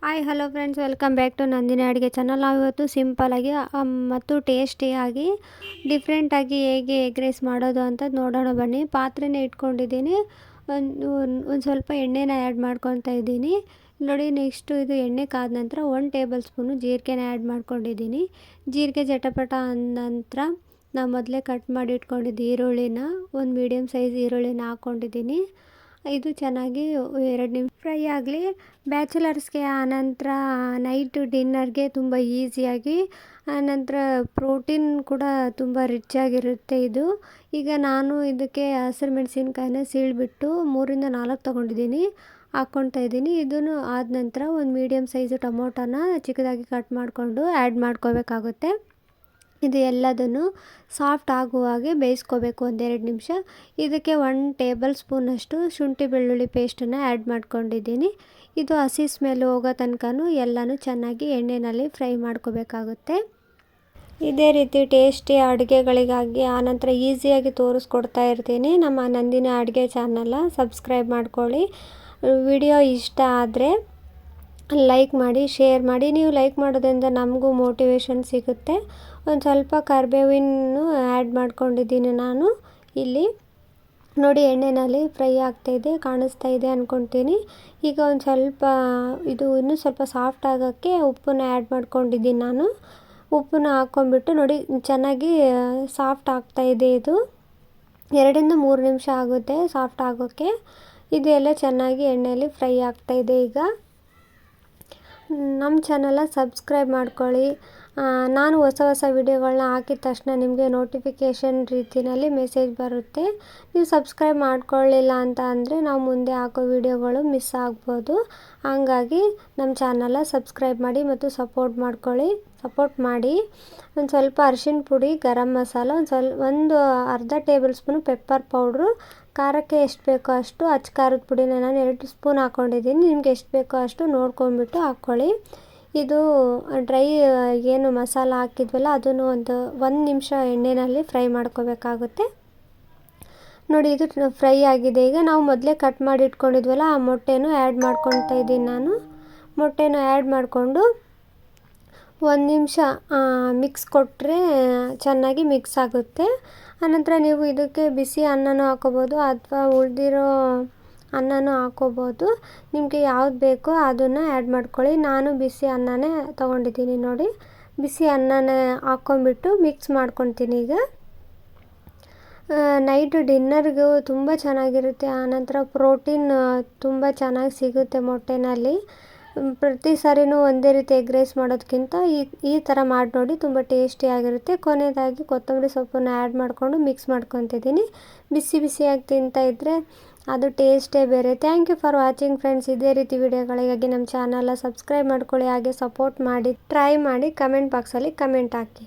Hi hello friends, welcome back to Nandini ಅಡುಗೆ channel. ನಾವು ಇವತ್ತು ಸಿಂಪಲಾಗಿ ಮತ್ತು ಟೇಸ್ಟಿಯಾಗಿ ಡಿಫ್ರೆಂಟಾಗಿ ಹೇಗೆ ಎಗ್ ರೈಸ್ ಮಾಡೋದು ಅಂತ ನೋಡೋಣ ಬನ್ನಿ. ಪಾತ್ರೆನೇ ಇಟ್ಕೊಂಡಿದ್ದೀನಿ. ಒಂದು ಸ್ವಲ್ಪ ಎಣ್ಣೆನ ಆ್ಯಡ್ ಮಾಡ್ಕೊತಾ ಇದ್ದೀನಿ ನೋಡಿ. ನೆಕ್ಸ್ಟು ಇದು ಎಣ್ಣೆ ಕಾದ ನಂತರ 1 ಟೇಬಲ್ ಸ್ಪೂನು ಜೀರಿಗೆನ ಆ್ಯಡ್ ಮಾಡ್ಕೊಂಡಿದ್ದೀನಿ. ಜೀರಿಗೆ ಚಟಪಟ ಅಂದ ನಂತರ ನಾವು ಮೊದಲೇ ಕಟ್ ಮಾಡಿ ಇಟ್ಕೊಂಡಿದ್ದು ಈರುಳ್ಳಿನ, ಒಂದು ಮೀಡಿಯಮ್ ಸೈಜ್ ಈರುಳ್ಳಿನ ಹಾಕ್ಕೊಂಡಿದ್ದೀನಿ. ಇದು ಚೆನ್ನಾಗಿ 2 ನಿಮಿಷ ಫ್ರೈ ಆಗಲಿ. ಬ್ಯಾಚುಲರ್ಸ್ಗೆ ಆನಂತರ ನೈಟ್ ಡಿನ್ನರ್ಗೆ ತುಂಬ ಈಸಿಯಾಗಿ, ಆನಂತರ ಪ್ರೋಟೀನ್ ಕೂಡ ತುಂಬ ರಿಚ್ ಆಗಿರುತ್ತೆ ಇದು. ಈಗ ನಾನು ಇದಕ್ಕೆ ಹಸಿರು ಮೆಣಸಿನ್ಕಾಯಿನ ಸೀಳ್ಬಿಟ್ಟು 3ರಿಂದ 4 ತೊಗೊಂಡಿದ್ದೀನಿ, ಹಾಕ್ಕೊಳ್ತಾ ಇದ್ದೀನಿ. ಇದನ್ನು ಆದ ನಂತರ ಒಂದು ಮೀಡಿಯಮ್ ಸೈಜು ಟೊಮೊಟೊನ ಚಿಕ್ಕದಾಗಿ ಕಟ್ ಮಾಡಿಕೊಂಡು ಆ್ಯಡ್ ಮಾಡ್ಕೋಬೇಕಾಗುತ್ತೆ. ಇದು ಎಲ್ಲದನ್ನು ಸಾಫ್ಟ್ ಆಗುವ ಹಾಗೆ ಬೇಯಿಸ್ಕೋಬೇಕು 1-2 ನಿಮಿಷ. ಇದಕ್ಕೆ 1 ಟೇಬಲ್ ಸ್ಪೂನಷ್ಟು ಶುಂಠಿ ಬೆಳ್ಳುಳ್ಳಿ ಪೇಸ್ಟನ್ನು ಆ್ಯಡ್ ಮಾಡ್ಕೊಂಡಿದ್ದೀನಿ. ಇದು ಹಸಿ ಸ್ಮೆಲ್ ಹೋಗೋ ತನಕನೂ ಎಲ್ಲನೂ ಚೆನ್ನಾಗಿ ಎಣ್ಣೆಯಲ್ಲಿ ಫ್ರೈ ಮಾಡ್ಕೋಬೇಕಾಗುತ್ತೆ. ಇದೇ ರೀತಿ ಟೇಸ್ಟಿ ಅಡುಗೆಗಳಿಗಾಗಿ ಆನಂತರ ಈಸಿಯಾಗಿ ತೋರಿಸ್ಕೊಡ್ತಾ ಇರ್ತೀನಿ. ನಮ್ಮ ನಂದಿನಿ ಅಡುಗೆ ಚಾನಲ್ನ ಸಬ್ಸ್ಕ್ರೈಬ್ ಮಾಡ್ಕೊಳ್ಳಿ. ವಿಡಿಯೋ ಇಷ್ಟ ಆದರೆ ಲೈಕ್ ಮಾಡಿ, ಶೇರ್ ಮಾಡಿ. ನೀವು ಲೈಕ್ ಮಾಡೋದ್ರಿಂದ ನಮಗೂ ಮೋಟಿವೇಶನ್ ಸಿಗುತ್ತೆ. ಒಂದು ಸ್ವಲ್ಪ ಕರಿಬೇವಿನೂ ಆ್ಯಡ್ ಮಾಡ್ಕೊಂಡಿದ್ದೀನಿ ನಾನು ಇಲ್ಲಿ ನೋಡಿ. ಎಣ್ಣೆಯಲ್ಲಿ ಫ್ರೈ ಆಗ್ತಾಯಿದೆ, ಕಾಣಿಸ್ತಾ ಇದೆ ಅಂದ್ಕೊತೀನಿ. ಈಗ ಒಂದು ಸ್ವಲ್ಪ ಇದು ಇನ್ನೂ ಸ್ವಲ್ಪ ಸಾಫ್ಟ್ ಆಗೋಕ್ಕೆ ಉಪ್ಪನ್ನ ಆ್ಯಡ್ ಮಾಡ್ಕೊಂಡಿದ್ದೀನಿ ನಾನು. ಉಪ್ಪನ್ನ ಹಾಕ್ಕೊಂಬಿಟ್ಟು ನೋಡಿ, ಚೆನ್ನಾಗಿ ಸಾಫ್ಟ್ ಆಗ್ತಾಯಿದೆ. ಇದು 2-3 ನಿಮಿಷ ಆಗುತ್ತೆ ಸಾಫ್ಟ್ ಆಗೋಕ್ಕೆ. ಇದೆಲ್ಲ ಚೆನ್ನಾಗಿ ಎಣ್ಣೆಯಲ್ಲಿ ಫ್ರೈ ಆಗ್ತಾಯಿದೆ. ಈಗ ನಮ್ಮ ಚಾನಲ್ನ ಸಬ್ಸ್ಕ್ರೈಬ್ ಮಾಡ್ಕೊಳ್ಳಿ. ನಾನು ಹೊಸ ವಿಡಿಯೋಗಳನ್ನ ಹಾಕಿದ ತಕ್ಷಣ ನಿಮಗೆ ನೋಟಿಫಿಕೇಷನ್ ರೀತಿಯಲ್ಲಿ ಮೆಸೇಜ್ ಬರುತ್ತೆ. ನೀವು ಸಬ್ಸ್ಕ್ರೈಬ್ ಮಾಡ್ಕೊಳ್ಳಿಲ್ಲ ಅಂತ ಅಂದರೆ ನಾವು ಮುಂದೆ ಹಾಕೋ ವಿಡಿಯೋಗಳು ಮಿಸ್ ಆಗ್ಬೋದು. ಹಾಗಾಗಿ ನಮ್ಮ ಚಾನಲ್ನ ಸಬ್ಸ್ಕ್ರೈಬ್ ಮಾಡಿ ಮತ್ತು ಸಪೋರ್ಟ್ ಮಾಡಿ. ಒಂದು ಸ್ವಲ್ಪ ಅರಿಶಿಣ ಪುಡಿ, ಗರಂ ಮಸಾಲ, ಒಂದು ಅರ್ಧ ಟೇಬಲ್ ಸ್ಪೂನು ಪೆಪ್ಪರ್ ಪೌಡ್ರು, ಖಾರಕ್ಕೆ ಎಷ್ಟು ಬೇಕೋ ಅಷ್ಟು ಅಚ್ಚ ಖಾರದ ಪುಡಿನ ನಾನು 2 ಸ್ಪೂನ್ ಹಾಕ್ಕೊಂಡಿದ್ದೀನಿ. ನಿಮ್ಗೆ ಎಷ್ಟು ಬೇಕೋ ಅಷ್ಟು ನೋಡ್ಕೊಂಬಿಟ್ಟು ಹಾಕ್ಕೊಳ್ಳಿ. ಇದು ಡ್ರೈ ಏನು ಮಸಾಲ ಹಾಕಿದ್ವಲ್ಲ ಅದನ್ನು ಒಂದು 1 ನಿಮಿಷ ಎಣ್ಣೆಯಲ್ಲಿ ಫ್ರೈ ಮಾಡ್ಕೋಬೇಕಾಗುತ್ತೆ ನೋಡಿ. ಇದು ಫ್ರೈ ಆಗಿದೆ. ಈಗ ನಾವು ಮೊದಲೇ ಕಟ್ ಮಾಡಿ ಇಟ್ಕೊಂಡಿದ್ವಲ್ಲ ಆ ಮೊಟ್ಟೆನೂ ಆ್ಯಡ್ ಮಾಡ್ಕೊತಾ ಇದ್ದೀನಿ ನಾನು. ಮೊಟ್ಟೆನ ಆ್ಯಡ್ ಮಾಡಿಕೊಂಡು 1 ನಿಮಿಷ ಮಿಕ್ಸ್ ಕೊಟ್ಟರೆ ಚೆನ್ನಾಗಿ ಮಿಕ್ಸ್ ಆಗುತ್ತೆ. ಆನಂತರ ನೀವು ಇದಕ್ಕೆ ಬಿಸಿ ಅನ್ನನೂ ಹಾಕೋಬೋದು ಅಥವಾ ಉಳಿದಿರೋ ಅನ್ನನೂ ಹಾಕೋಬೋದು. ನಿಮಗೆ ಯಾವ್ದು ಬೇಕೋ ಅದನ್ನು ಆ್ಯಡ್ ಮಾಡ್ಕೊಳ್ಳಿ. ನಾನು ಬಿಸಿ ಅನ್ನನೇ ತೊಗೊಂಡಿದ್ದೀನಿ ನೋಡಿ. ಬಿಸಿ ಅನ್ನನೇ ಹಾಕ್ಕೊಂಬಿಟ್ಟು ಮಿಕ್ಸ್ ಮಾಡ್ಕೊತೀನಿ. ಈಗ ನೈಟ್ ಡಿನ್ನರ್ಗೂ ತುಂಬ ಚೆನ್ನಾಗಿರುತ್ತೆ. ಆನಂತರ ಪ್ರೋಟೀನ್ ತುಂಬ ಚೆನ್ನಾಗಿ ಸಿಗುತ್ತೆ ಮೊಟ್ಟೆನಲ್ಲಿ. ಪ್ರತಿ ಸಾರಿನೂ ಒಂದೇ ರೀತಿ ಎಗ್ ರೈಸ್ ಮಾಡೋದಕ್ಕಿಂತ ಈ ಥರ ಮಾಡಿ ನೋಡಿ, ತುಂಬ ಟೇಸ್ಟಿಯಾಗಿರುತ್ತೆ. ಕೊನೆಯದಾಗಿ ಕೊತ್ತಂಬರಿ ಸೊಪ್ಪನ್ನು ಆ್ಯಡ್ ಮಾಡಿಕೊಂಡು ಮಿಕ್ಸ್ ಮಾಡ್ಕೊತಿದ್ದೀನಿ. ಬಿಸಿಯಾಗಿ ತಿಂತಾಯಿದ್ರೆ ಅದು ಟೇಸ್ಟೇ ಬೇರೆ. Thank you for watching friends. ಇದೇ ರೀತಿ ವಿಡಿಯೋಗಳಿಗಾಗಿ ನಮ್ಮ ಚಾನಲ್ನ ಸಬ್ಸ್ಕ್ರೈಬ್ ಮಾಡ್ಕೊಳ್ಳಿ, ಹಾಗೆ ಸಪೋರ್ಟ್ ಮಾಡಿ. ಟ್ರೈ ಮಾಡಿ, ಕಮೆಂಟ್ ಬಾಕ್ಸಲ್ಲಿ ಕಮೆಂಟ್ ಹಾಕಿ.